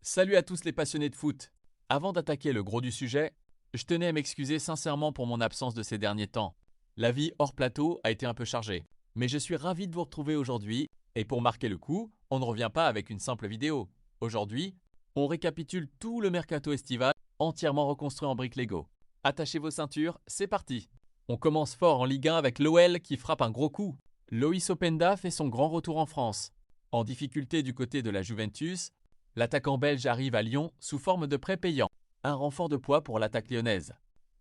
Salut à tous les passionnés de foot. Avant d'attaquer le gros du sujet, je tenais à m'excuser sincèrement pour mon absence de ces derniers temps. La vie hors plateau a été un peu chargée. Mais je suis ravi de vous retrouver aujourd'hui, et pour marquer le coup, on ne revient pas avec une simple vidéo. Aujourd'hui, on récapitule tout le mercato estival entièrement reconstruit en briques Lego. Attachez vos ceintures, c'est parti. On commence fort en Ligue 1 avec l'OL qui frappe un gros coup. Loïs Openda fait son grand retour en France. En difficulté du côté de la Juventus, l'attaquant belge arrive à Lyon sous forme de prêt payant, un renfort de poids pour l'attaque lyonnaise.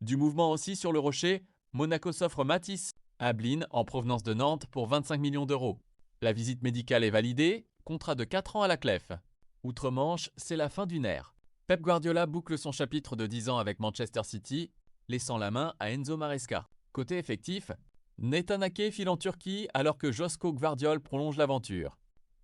Du mouvement aussi sur le Rocher, Monaco s'offre Matisse Ablin en provenance de Nantes pour 25 millions d'euros. La visite médicale est validée, contrat de 4 ans à la Clef. Outre-Manche, c'est la fin d'une ère. Pep Guardiola boucle son chapitre de 10 ans avec Manchester City, laissant la main à Enzo Maresca. Côté effectif, Nathan Ake file en Turquie alors que Josko Gvardiol prolonge l'aventure.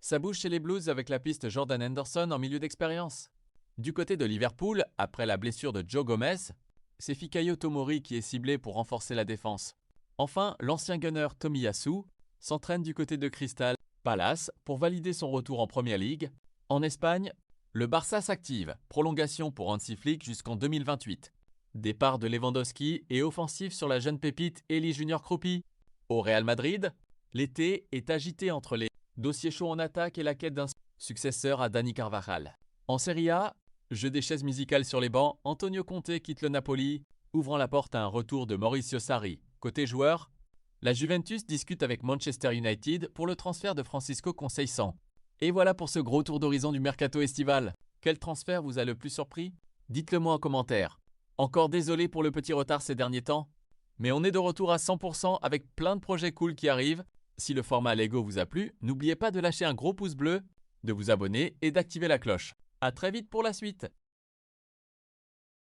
Ça bouge chez les Blues avec la piste Jordan Henderson en milieu d'expérience. Du côté de Liverpool, après la blessure de Joe Gomez, c'est Fikayo Tomori qui est ciblé pour renforcer la défense. Enfin, l'ancien gunner Tomiyasu s'entraîne du côté de Crystal Palace pour valider son retour en Premier League. En Espagne, le Barça s'active, prolongation pour Hansi Flick jusqu'en 2028. Départ de Lewandowski et offensive sur la jeune pépite Eli Junior Kroupi. Au Real Madrid, l'été est agité entre les dossiers chauds en attaque et la quête d'un successeur à Dani Carvajal. En Serie A, jeu des chaises musicales sur les bancs, Antonio Conte quitte le Napoli, ouvrant la porte à un retour de Mauricio Sarri. Côté joueur, la Juventus discute avec Manchester United pour le transfert de Francisco Conceição. Et voilà pour ce gros tour d'horizon du mercato estival. Quel transfert vous a le plus surpris? Dites-le moi en commentaire. Encore désolé pour le petit retard ces derniers temps, mais on est de retour à 100% avec plein de projets cool qui arrivent. Si le format Lego vous a plu, n'oubliez pas de lâcher un gros pouce bleu, de vous abonner et d'activer la cloche. A très vite pour la suite.